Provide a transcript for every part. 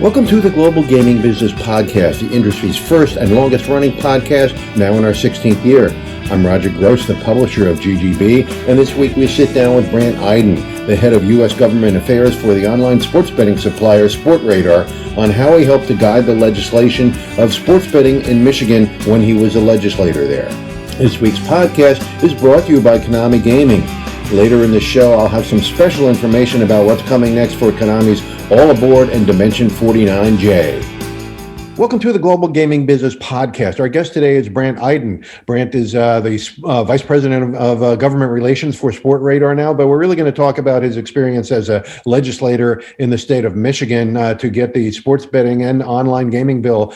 Welcome to the Global Gaming Business Podcast, the industry's first and longest running podcast, now in our 16th year. I'm Roger Gross, the publisher of GGB, and this week we sit down with Brandt Iden, the head of U.S. government affairs for the online sports betting supplier SportRadar, on how he helped to guide the legislation of sports betting in Michigan when he was a legislator there. This week's podcast is brought to you by IGaming. Later in the show, I'll have some special information about what's coming next for Konami's All Aboard and Dimension 49J. Welcome to the Global Gaming Business Podcast. Our guest today is Brandt Iden. Brandt is the Vice President of Government Relations for SportRadar now, but we're really going to talk about his experience as a legislator in the state of Michigan to get the sports betting and online gaming bill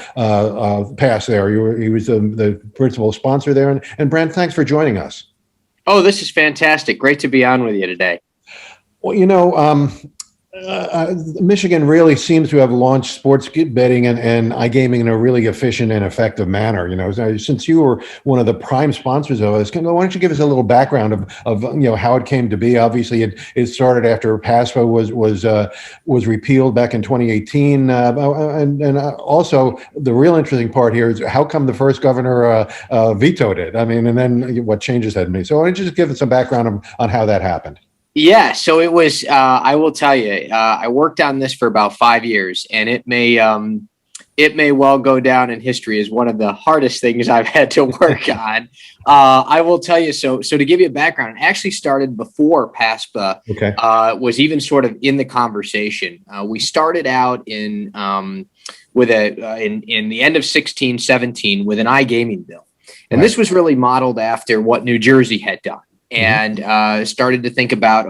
passed there. He was the principal sponsor there. And Brandt, thanks for joining us. Oh, this is fantastic. Great to be on with you today. Well, Michigan really seems to have launched sports betting and iGaming in a really efficient and effective manner. Since you were one of the prime sponsors of this, why don't you give us a little background of how it came to be? Obviously, it started after PASPA was repealed back in 2018, and also the real interesting part here is how come the first governor vetoed it? And then what changes had made. So why don't you just give us some background on how that happened? Yeah, so it was, I will tell you, I worked on this for about 5 years, and it may well go down in history as one of the hardest things I've had to work on. I will tell you, so to give you a background, it actually started before PASPA was even sort of in the conversation. We started out in the end of 16-17 with an iGaming bill. And this was really modeled after what New Jersey had done. And started to think about,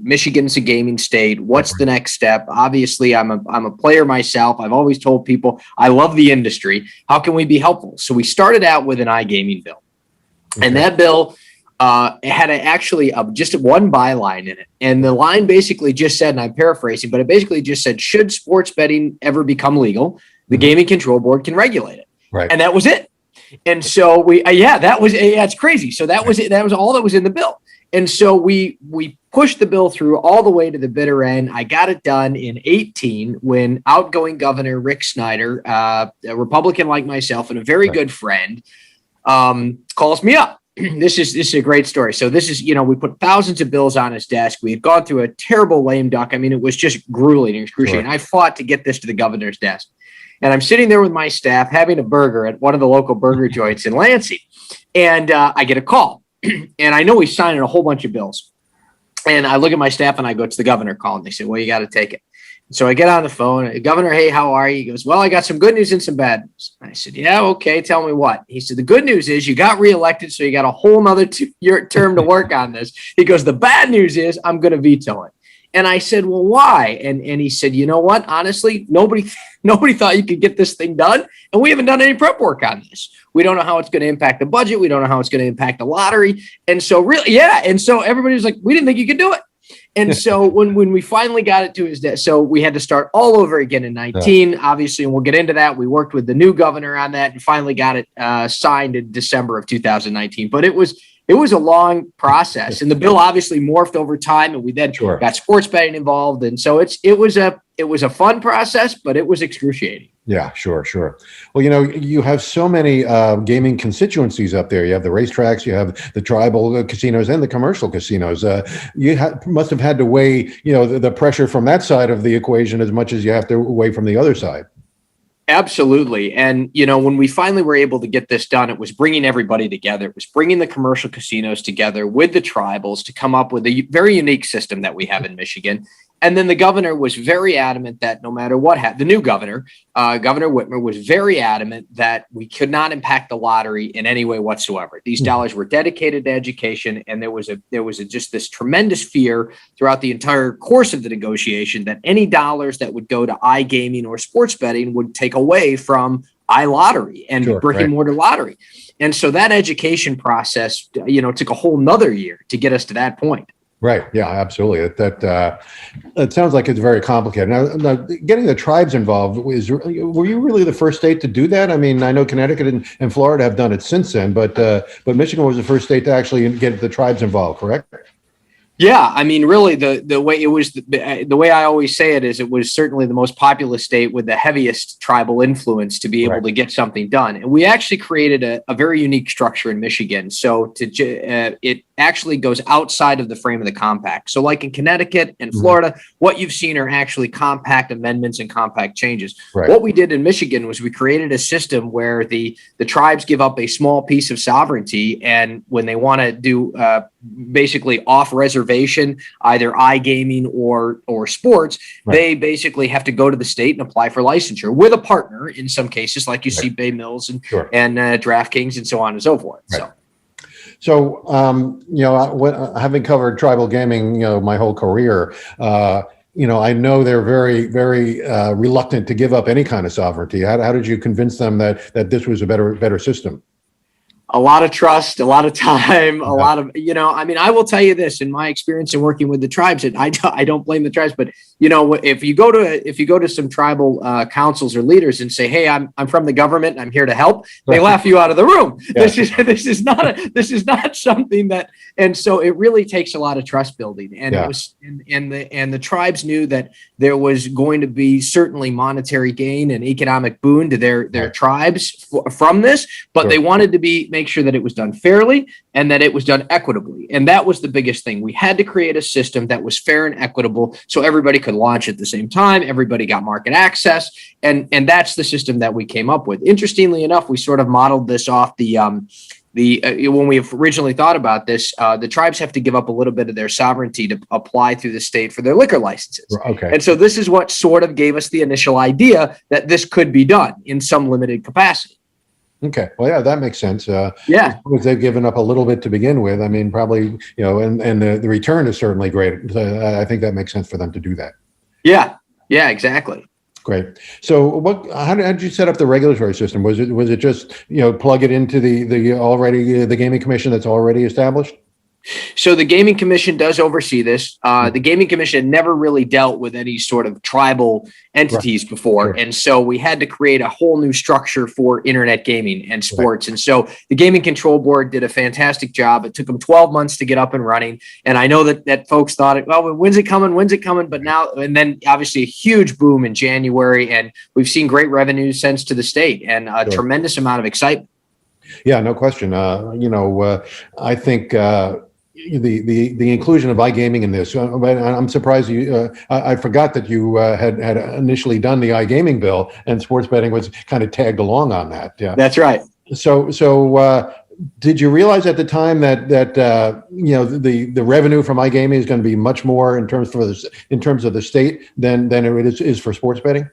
Michigan's a gaming state. What's the next step? Obviously, I'm a player myself. I've always told people I love the industry. How can we be helpful? So we started out with an iGaming bill, and that bill had just one byline in it, and the line basically just said, and I'm paraphrasing, but it basically just said, should sports betting ever become legal, the Gaming Control Board can regulate it, and that was it. And so it's crazy. So that was it. That was all that was in the bill. And so we pushed the bill through all the way to the bitter end. I got it done in 2018 when outgoing Governor Rick Snyder, a Republican like myself and a very good friend, calls me up. This is a great story. So this is, we put thousands of bills on his desk. We had gone through a terrible lame duck. It was just grueling and excruciating. I fought to get this to the governor's desk. And I'm sitting there with my staff having a burger at one of the local burger joints in Lansing. And I get a call. And I know he's signing a whole bunch of bills. And I look at my staff and I go, it's the governor calling. They say, well, you got to take it. So I get on the phone. Governor, hey, how are you? He goes, well, I got some good news and some bad news. I said, yeah, okay. Tell me what. He said, the good news is you got reelected, so you got a whole nother year term to work on this. He goes, the bad news is I'm going to veto it. And I said, well, why? And he said, you know what? Honestly, nobody thought you could get this thing done. And we haven't done any prep work on this. We don't know how it's going to impact the budget. We don't know how it's going to impact the lottery. And so And so everybody was like, we didn't think you could do it. And so when we finally got it to his desk, so we had to start all over again in 19, obviously, and we'll get into that. We worked with the new governor on that and finally got it signed in December of 2019. But it was a long process, and the bill obviously morphed over time, and we then got sports betting involved. And so it was a fun process, but it was excruciating. Yeah, sure. Well, you have so many gaming constituencies up there. You have the racetracks, you have the tribal casinos, and the commercial casinos. You must have had to weigh, the pressure from that side of the equation as much as you have to weigh from the other side. Absolutely. And, when we finally were able to get this done, it was bringing everybody together. It was bringing the commercial casinos together with the tribals to come up with a very unique system that we have in Michigan. And then the governor was very adamant that no matter what happened, the new governor, Governor Whitmer, was very adamant that we could not impact the lottery in any way whatsoever. These dollars were dedicated to education, and there was just this tremendous fear throughout the entire course of the negotiation that any dollars that would go to iGaming or sports betting would take away from iLottery and brick and mortar lottery. And so that education process, took a whole nother year to get us to that point. Right. Yeah, absolutely. That sounds like it's very complicated. Now, getting the tribes involved, were you really the first state to do that? I know Connecticut and Florida have done it since then, but Michigan was the first state to actually get the tribes involved, correct? Yeah, I mean, really, the way it was, the way I always say it is, it was certainly the most populous state with the heaviest tribal influence to be able to get something done. And we actually created a very unique structure in Michigan. So it actually goes outside of the frame of the compact. So like in Connecticut and Florida, what you've seen are actually compact amendments and compact changes. Right. What we did in Michigan was we created a system where the tribes give up a small piece of sovereignty, and when they want to do basically off reservation, either iGaming or sports, they basically have to go to the state and apply for licensure with a partner in some cases, like you see Bay Mills and DraftKings and so on and so forth. So, having covered tribal gaming, my whole career, I know they're very, very reluctant to give up any kind of sovereignty. How did you convince them that this was a better system? A lot of trust, a lot of time, a lot of, I will tell you this, in my experience in working with the tribes, and I don't blame the tribes, but if you go to some tribal councils or leaders and say, hey, I'm from the government and I'm here to help, they laugh you out of the room. Yeah. This is not something that, and so it really takes a lot of trust building. And it was, and the tribes knew that there was going to be certainly monetary gain and economic boon to their tribes from this, but they wanted to make sure that it was done fairly and that it was done equitably. And that was the biggest thing. We had to create a system that was fair and equitable so everybody could launch at the same time. Everybody got market access. And that's the system that we came up with. Interestingly enough, we sort of modeled this off when we originally thought about this, the tribes have to give up a little bit of their sovereignty to apply through the state for their liquor licenses. Okay. And so this is what sort of gave us the initial idea that this could be done in some limited capacity. Okay. Well, yeah, that makes sense. Because they've given up a little bit to begin with. I mean, probably, and the return is certainly great. I think that makes sense for them to do that. Yeah. Yeah, exactly. Great. So how did you set up the regulatory system? Was it just, plug it into the gaming commission that's already established? So the Gaming Commission does oversee this. The Gaming Commission had never really dealt with any sort of tribal entities before. And so we had to create a whole new structure for internet gaming and sports. And so the Gaming Control Board did a fantastic job. It took them 12 months to get up and running. And I know that folks thought, when's it coming? But now, and then obviously a huge boom in January. And we've seen great revenue since to the state and a tremendous amount of excitement. Yeah, no question. I think the inclusion of iGaming in this, I'm surprised I forgot that you had initially done the iGaming bill, and sports betting was kind of tagged along on that. Yeah, that's right. So did you realize at the time that the revenue from iGaming is going to be much more in terms of the state than it is for sports betting?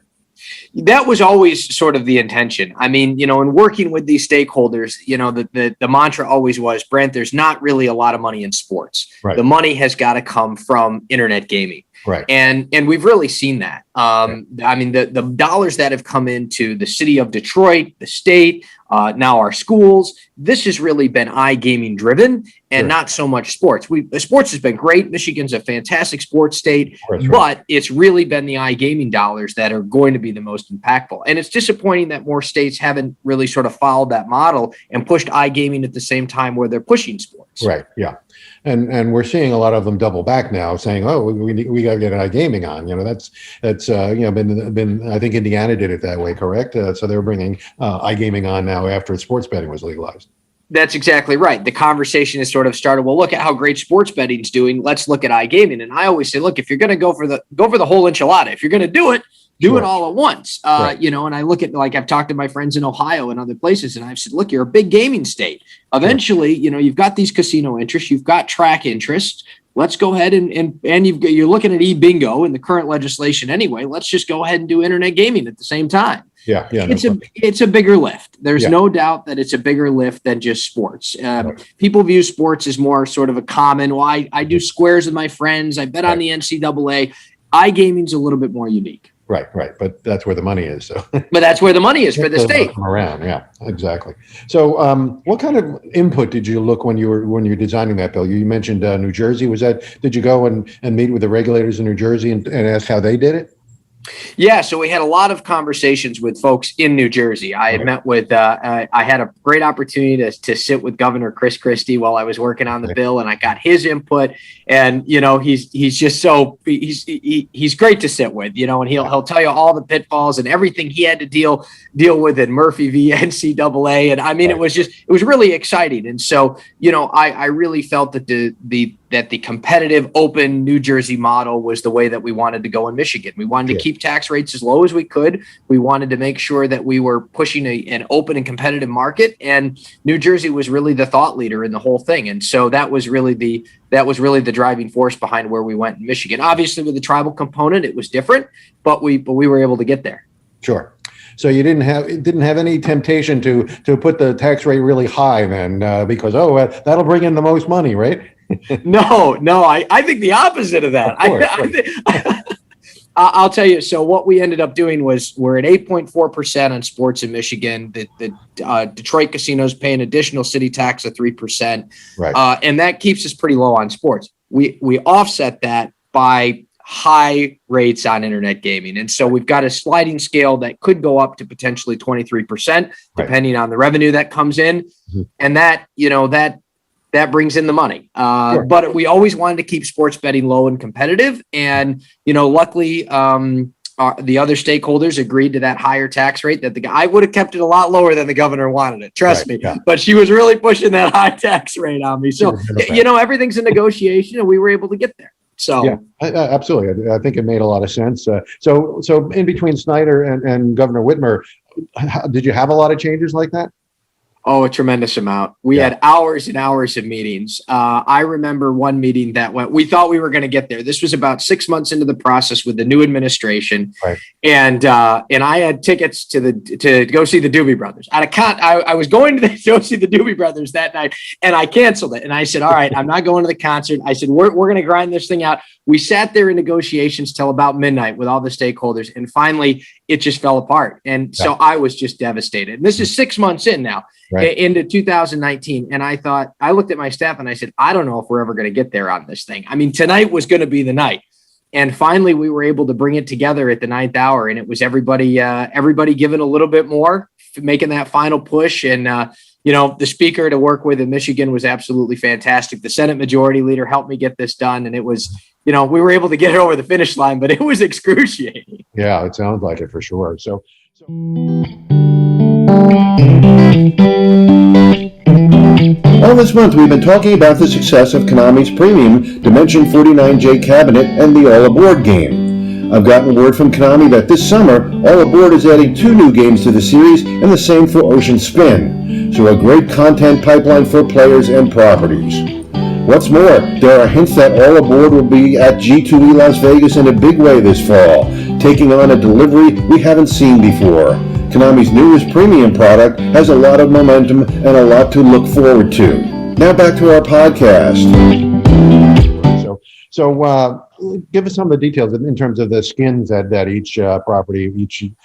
That was always sort of the intention. I mean, in working with these stakeholders, the mantra always was, Brandt, there's not really a lot of money in sports. Right. The money has got to come from internet gaming. Right. And we've really seen that. I mean, the dollars that have come into the city of Detroit, the state, now our schools, this has really been iGaming driven and not so much sports. Sports has been great. Michigan's a fantastic sports state, but it's really been the iGaming dollars that are going to be the most impactful. And it's disappointing that more states haven't really sort of followed that model and pushed iGaming at the same time where they're pushing sports. Right. Yeah. And we're seeing a lot of them double back now, saying, "Oh, we got to get iGaming on." That's been I think Indiana did it that way, correct? So they're bringing iGaming on now after sports betting was legalized. That's exactly right. The conversation has sort of started. Well, look at how great sports betting's doing. Let's look at iGaming. And I always say, look, if you're going to go for the whole enchilada, if you're going to do it, do it all at once. And I look at, like, I've talked to my friends in Ohio and other places, and I've said, look, you're a big gaming state. Eventually, you've got these casino interests, you've got track interests. Let's go ahead and you're looking at e-bingo in the current legislation anyway. Let's just go ahead and do internet gaming at the same time. Yeah. It's a bigger lift. There's no doubt that it's a bigger lift than just sports. People view sports as more sort of a common. Well, I do squares with my friends. I bet on the NCAA. iGaming's a little bit more unique. Right. But that's where the money is. So. But that's where the money is for the state. Around, yeah, exactly. So, what kind of input did you look when you're designing that bill? You mentioned New Jersey. Did you go and meet with the regulators in New Jersey and ask how they did it? Yeah, so we had a lot of conversations with folks in New Jersey. I had met with, I had a great opportunity to sit with Governor Chris Christie while I was working on the bill, and I got his input. And he's just he's great to sit with, and he'll tell you all the pitfalls and everything he had to deal with in Murphy v. NCAA. And I mean, it was really exciting. And so I really felt that the competitive, open New Jersey model was the way that we wanted to go in Michigan. We wanted to keep tax rates as low as we could. We wanted to make sure that we were pushing an open and competitive market, and New Jersey was really the thought leader in the whole thing. And so that was really the driving force behind where we went in Michigan. Obviously, with the tribal component, it was different, but we were able to get there. Sure. So you didn't have any temptation to put the tax rate really high then, because that'll bring in the most money, right? No, I think the opposite of that. I'll tell you. So what we ended up doing was we're at 8.4% on sports in Michigan. The Detroit casinos pay an additional city tax of 3%, right? And that keeps us pretty low on sports. We offset that by high rates on internet gaming. And so we've got a sliding scale that could go up to potentially 23%, depending on the revenue that comes in. Mm-hmm. And that brings in the money. Sure. But we always wanted to keep sports betting low and competitive. And, luckily, the other stakeholders agreed to that higher tax rate that I would have kept it a lot lower than the governor wanted it. Trust me. Yeah. But she was really pushing that high tax rate on me. So, everything's a negotiation, and we were able to get there. So yeah, absolutely. I think it made a lot of sense. So in between Snyder and Governor Whitmer, did you have a lot of changes like that? Oh, a tremendous amount. We had hours and hours of meetings. I remember one meeting that we thought we were going to get there. This was about 6 months into the process with the new administration. Right. And I had tickets to go see the Doobie Brothers. I was going to go see the Doobie Brothers that night, and I canceled it. And I said, all right, I'm not going to the concert. I said, we're going to grind this thing out. We sat there in negotiations till about midnight with all the stakeholders. And finally, it just fell apart. And so I was just devastated. And this is 6 months in now. Right. Into 2019. And I looked at my staff and I said, I don't know if we're ever going to get there on this thing. I mean, tonight was going to be the night. And finally, we were able to bring it together at the 9th hour. And it was everybody giving a little bit more, making that final push. And, the speaker to work with in Michigan was absolutely fantastic. The Senate Majority Leader helped me get this done. And it was, we were able to get it over the finish line, but it was excruciating. Yeah, it sounds like it for sure. So. All this month, we've been talking about the success of Konami's premium Dimension 49J cabinet and the All Aboard game. I've gotten word from Konami that this summer, All Aboard is adding 2 new games to the series, and the same for Ocean Spin. So a great content pipeline for players and properties. What's more, there are hints that All Aboard will be at G2E Las Vegas in a big way this fall, taking on a delivery we haven't seen before. Konami's newest premium product has a lot of momentum and a lot to look forward to. Now back to our podcast. So give us some of the details in terms of the skins that each property,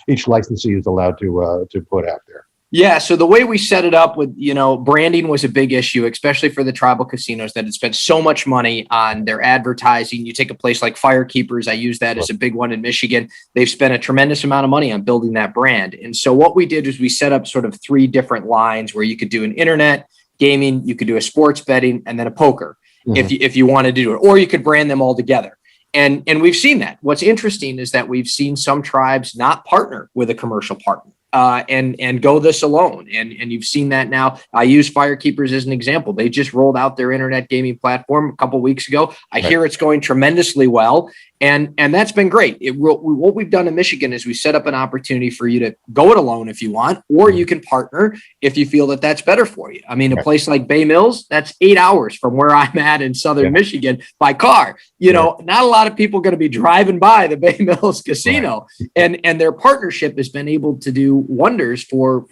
each licensee is allowed to put out there. Yeah, so the way we set it up with, branding was a big issue, especially for the tribal casinos that had spent so much money on their advertising. You take a place like Firekeepers, I use that as a big one in Michigan. They've spent a tremendous amount of money on building that brand. And so what we did is we set up sort of 3 different lines where you could do an internet gaming, you could do a sports betting, and then a poker if you wanted to do it, or you could brand them all together. And we've seen that. What's interesting is that we've seen some tribes not partner with a commercial partner. And go this alone. And you've seen that now. I use Firekeepers as an example. They just rolled out their internet gaming platform a couple of weeks ago. I hear it's going tremendously well. And that's been great. What we've done in Michigan is we set up an opportunity for you to go it alone if you want, or you can partner if you feel that that's better for you. I mean, a place like Bay Mills, that's 8 hours from where I'm at in Southern Michigan by car. Not a lot of people are going to be driving by the Bay Mills casino, and their partnership has been able to do wonders for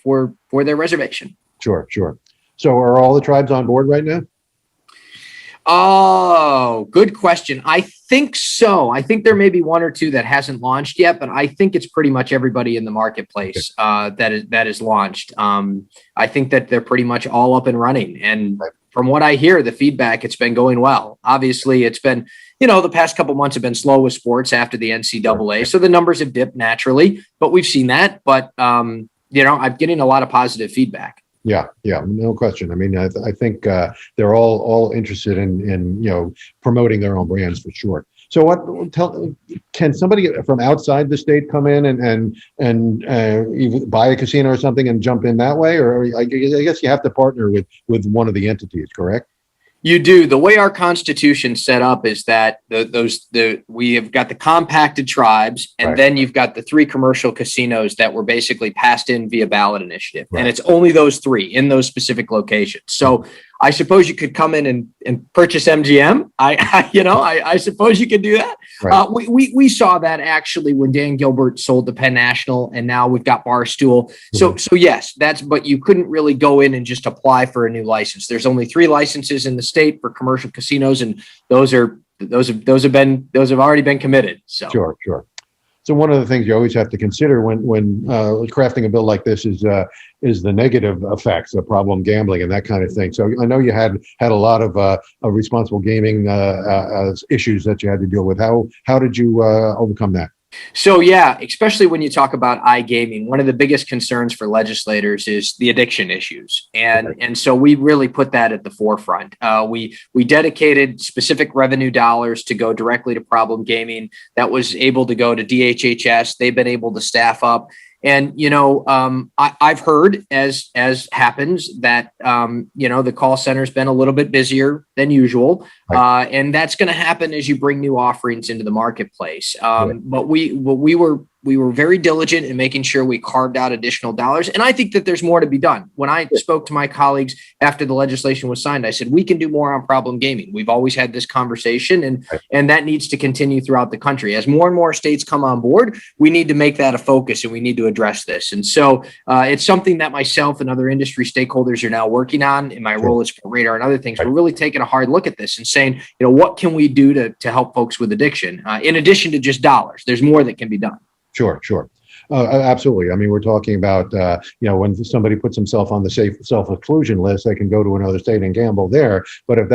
their reservation. Sure. So are all the tribes on board right now? Oh, good question. I think so. I think there may be 1 or 2 that hasn't launched yet, but I think it's pretty much everybody in the marketplace that is launched. I think that they're pretty much all up and running. And from what I hear, the feedback, it's been going well. Obviously, it's been, the past couple months have been slow with sports after the NCAA. So the numbers have dipped naturally, but we've seen that. But, I'm getting a lot of positive feedback. Yeah, no question. I mean, I think they're all interested in promoting their own brands for sure. So can somebody from outside the state come in and even buy a casino or something and jump in that way? Or I guess you have to partner with one of the entities, correct? You do. The way our Constitution's set up is that we have got the compacted tribes, and then you've got the 3 commercial casinos that were basically passed in via ballot initiative. Right. And it's only those 3 in those specific locations. So I suppose you could come in and purchase MGM. I suppose you could do that. Right. We saw that actually when Dan Gilbert sold the Penn National, and now we've got Barstool. So yes, but you couldn't really go in and just apply for a new license. There's only 3 licenses in the state for commercial casinos, and those have already been committed. So sure. So one of the things you always have to consider when crafting a bill like this is the negative effects of problem gambling and that kind of thing. So I know you had a lot of responsible gaming issues that you had to deal with. How did you overcome that? So yeah, especially when you talk about iGaming, one of the biggest concerns for legislators is the addiction issues. And so we really put that at the forefront. We dedicated specific revenue dollars to go directly to problem gaming. That was able to go to DHHS. They've been able to staff up. And, I've heard, as happens, that, the call center's been a little bit busier than usual. Right. And that's going to happen as you bring new offerings into the marketplace. But we were very diligent in making sure we carved out additional dollars. And I think that there's more to be done. When I spoke to my colleagues after the legislation was signed, I said, we can do more on problem gaming. We've always had this conversation, and that needs to continue throughout the country. As more and more states come on board, we need to make that a focus, and we need to address this. And so it's something that myself and other industry stakeholders are now working on in my role as SportRadar and other things. We're really taking a hard look at this and saying, what can we do to help folks with addiction? In addition to just dollars, there's more that can be done. Sure. Absolutely. I mean, we're talking about, when somebody puts himself on the self-occlusion list, they can go to another state and gamble there. But if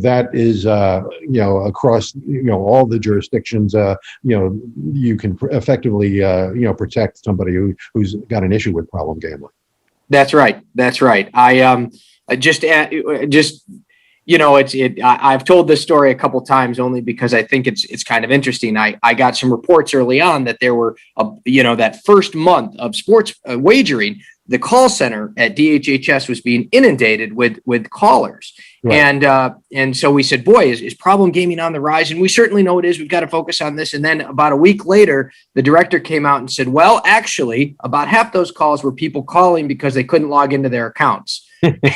that is, across, all the jurisdictions, you can effectively, protect somebody who's got an issue with problem gambling. That's right. I've told this story a couple times only because I think it's kind of interesting. I got some reports early on that there were, that first month of sports wagering, the call center at DHHS was being inundated with callers. Right. And so we said, boy, is problem gaming on the rise? And we certainly know it is. We've got to focus on this. And then about a week later, the director came out and said, well, actually, about half those calls were people calling because they couldn't log into their accounts.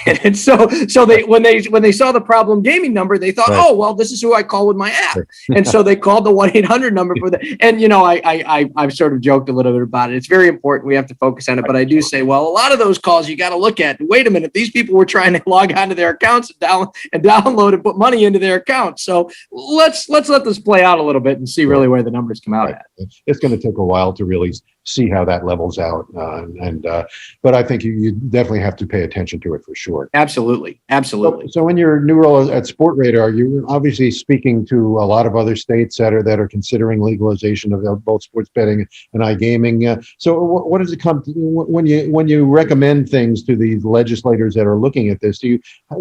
And so they when they saw the problem gaming number, they thought, oh, well, this is who I call with my app. And so they called the 1-800 number for that. And, I've sort of joked a little bit about it. It's very important. We have to focus on it. But I do say, well, a lot of those calls you got to look at. Wait a minute. These people were trying to log onto their accounts and download and put money into their accounts. So let's let this play out a little bit and see really where the numbers come out at. It's going to take a while to really see how that levels out. But I think you definitely have to pay attention to it for sure. Absolutely. So in your new role at SportRadar, you're obviously speaking to a lot of other states that are considering legalization of both sports betting and iGaming. So what does it come to when you recommend things to these legislators that are looking at this? Do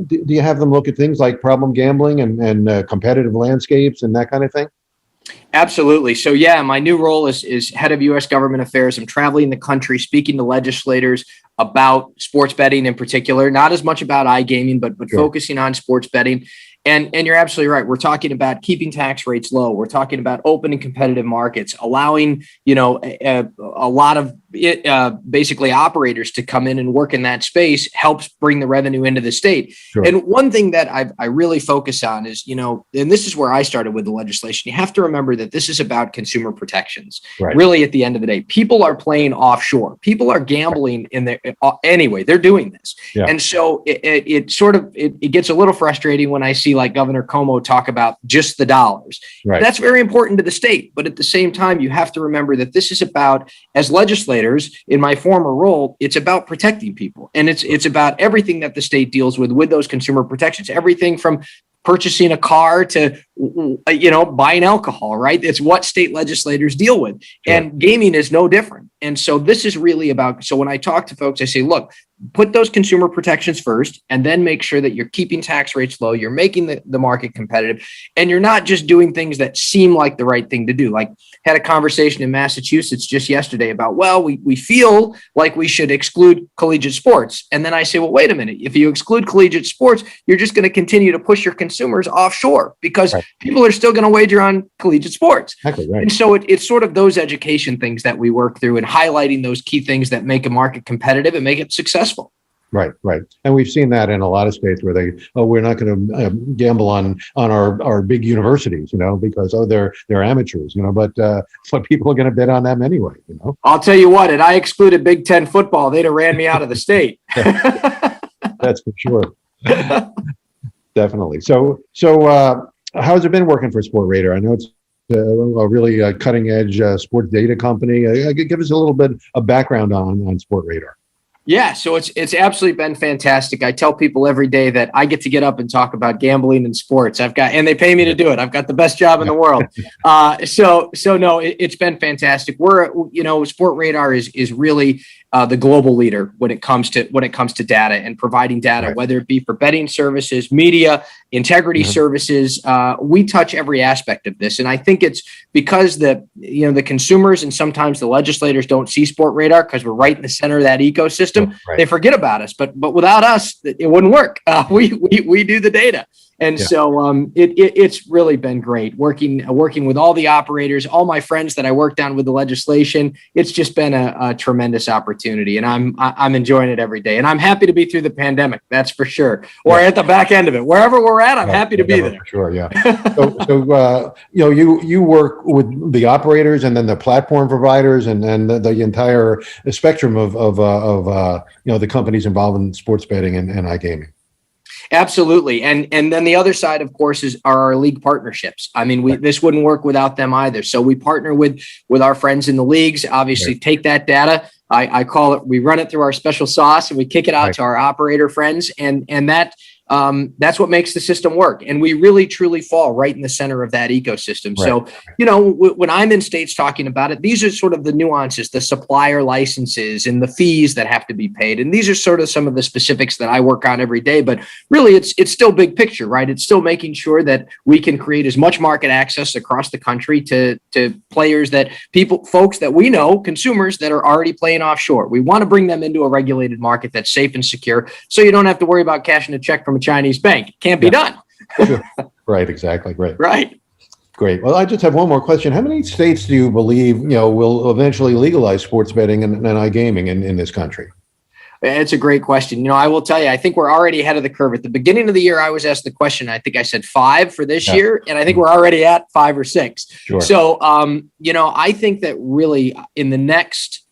you have them look at things like problem gambling and competitive landscapes and that kind of thing? Absolutely. So yeah, my new role is head of U.S. government affairs. I'm traveling the country, speaking to legislators about sports betting in particular, not as much about iGaming, but sure, focusing on sports betting. And you're absolutely right. We're talking about keeping tax rates low. We're talking about open and competitive markets, allowing, a lot of basically operators to come in and work in that space helps bring the revenue into the state. Sure. And one thing that I really focus on is, and this is where I started with the legislation. You have to remember that this is about consumer protections. Right. Really, at the end of the day, people are playing offshore. People are gambling in there anyway. They're doing this. Yeah. And so it gets a little frustrating when I see like Governor Cuomo talk about just the dollars. Right. That's very important to the state. But at the same time, you have to remember that this is about, as legislators, legislators in my former role, it's about protecting people. And it's about everything that the state deals with those consumer protections, everything from purchasing a car to, buying alcohol, right? It's what state legislators deal with. Sure. And gaming is no different. And so this is really about, so when I talk to folks, I say, look, put those consumer protections first, and then make sure that you're keeping tax rates low, you're making the market competitive, and you're not just doing things that seem like the right thing to do. Like, had a conversation in Massachusetts just yesterday about, well, we feel like we should exclude collegiate sports. And then I say, well, wait a minute, if you exclude collegiate sports, you're just going to continue to push your consumers offshore, because people are still going to wager on collegiate sports. Exactly, right. And so it's sort of those education things that we work through and highlighting those key things that make a market competitive and make it successful. Right. And we've seen that in a lot of states where we're not going to gamble on our big universities, because, they're amateurs, but people are going to bet on them anyway, I'll tell you what, if I excluded Big Ten football, they'd have ran me out of the state. That's for sure. Definitely. So how's it been working for SportRadar? I know it's a really cutting edge sports data company. Give us a little bit of background on SportRadar. Yeah, so it's absolutely been fantastic. I tell people every day that I get to get up and talk about gambling and sports. And they pay me to do it. I've got the best job in the world. So no, it's been fantastic. SportRadar is really the global leader when it comes to data and providing data, whether it be for betting services, media, integrity services. We touch every aspect of this, and I think it's because the consumers and sometimes the legislators don't see SportRadar because we're right in the center of that ecosystem. They forget about us, but without us, it wouldn't work. We do the data. And so it's really been great working with all the operators, all my friends that I worked on with the legislation. It's just been a tremendous opportunity, and I'm enjoying it every day. And I'm happy to be through the pandemic, that's for sure. Or at the back end of it, wherever we're at, I'm happy to be there. For sure, yeah. So you work with the operators and then the platform providers and the entire spectrum of the companies involved in sports betting and iGaming. Absolutely. And then the other side, of course, are our league partnerships. I mean, this wouldn't work without them either. So we partner with our friends in the leagues, obviously take that data. I call it, we run it through our special sauce and we kick it out to our operator friends. And that's what makes the system work. And we really, truly fall right in the center of that ecosystem. So, when I'm in states talking about it, these are sort of the nuances, the supplier licenses and the fees that have to be paid. And these are sort of some of the specifics that I work on every day. But really, it's still big picture, right? It's still making sure that we can create as much market access across the country to players folks that we know, consumers that are already playing offshore. We want to bring them into a regulated market that's safe and secure, so you don't have to worry about cashing a check from a Chinese bank. It can't be done. Right, exactly. Right. Great. Well, I just have one more question. How many states do you believe, will eventually legalize sports betting and iGaming in this country? It's a great question. I will tell you, I think we're already ahead of the curve. At the beginning of the year, I was asked the question. I think I said 5 for this year, and I think we're already at 5 or 6. Sure. So, I think that really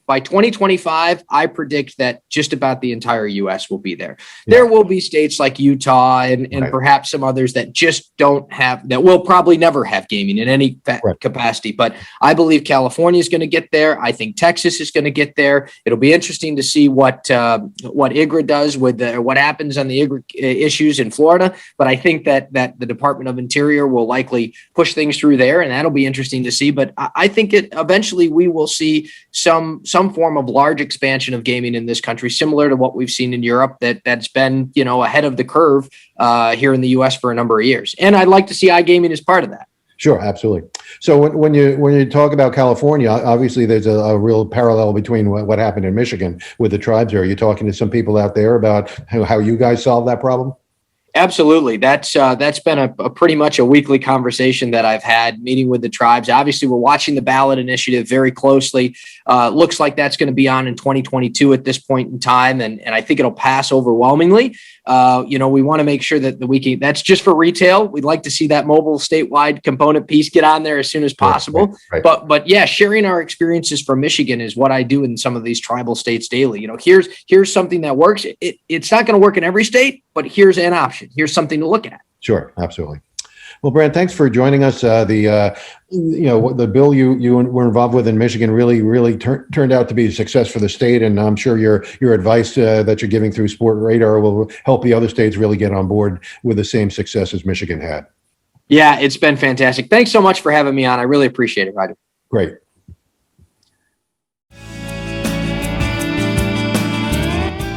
by 2025, I predict that just about the entire U.S. will be there. Yeah. There will be states like Utah and perhaps some others that just don't have, that will probably never have gaming in any capacity. But I believe California is going to get there. I think Texas is going to get there. It'll be interesting to see what IGRA does with what happens on the IGRA issues in Florida. But I think that the Department of Interior will likely push things through there, and that'll be interesting to see. But I think eventually we will see some form of large expansion of gaming in this country, similar to what we've seen in Europe that's been, ahead of the curve here in the US for a number of years. And I'd like to see iGaming as part of that. Sure, absolutely. So when you talk about California, obviously there's a real parallel between what happened in Michigan with the tribes there. Are you talking to some people out there about how you guys solve that problem? Absolutely. That's been a pretty much a weekly conversation that I've had meeting with the tribes. Obviously, we're watching the ballot initiative very closely. Looks like that's going to be on in 2022 at this point in time. And I think it'll pass overwhelmingly. We want to make sure that that's just for retail. We'd like to see that mobile statewide component piece get on there as soon as possible. Right. But yeah, sharing our experiences from Michigan is what I do in some of these tribal states daily. Here's something that works. It's not going to work in every state, but here's an option. Here's something to look at. Sure. Absolutely. Well, Brand, thanks for joining us. The bill you were involved with in Michigan really turned out to be a success for the state, and I'm sure your advice that you're giving through SportRadar will help the other states really get on board with the same success as Michigan had. Yeah, it's been fantastic. Thanks so much for having me on. I really appreciate it, Roger. Great.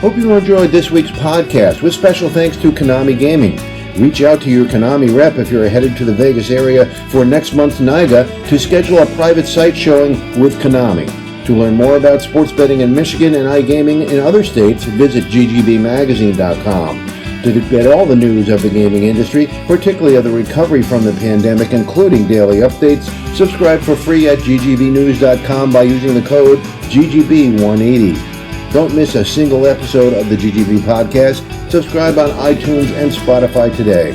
Hope you enjoyed this week's podcast, with special thanks to Konami Gaming. Reach out to your Konami rep if you're headed to the Vegas area for next month's NIGA to schedule a private site showing with Konami. To learn more about sports betting in Michigan and iGaming in other states, visit ggbmagazine.com. To get all the news of the gaming industry, particularly of the recovery from the pandemic, including daily updates, subscribe for free at ggbnews.com by using the code GGB180. Don't miss a single episode of the GGB Podcast. Subscribe on iTunes and Spotify today.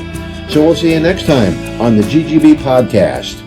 So we'll see you next time on the GGB Podcast.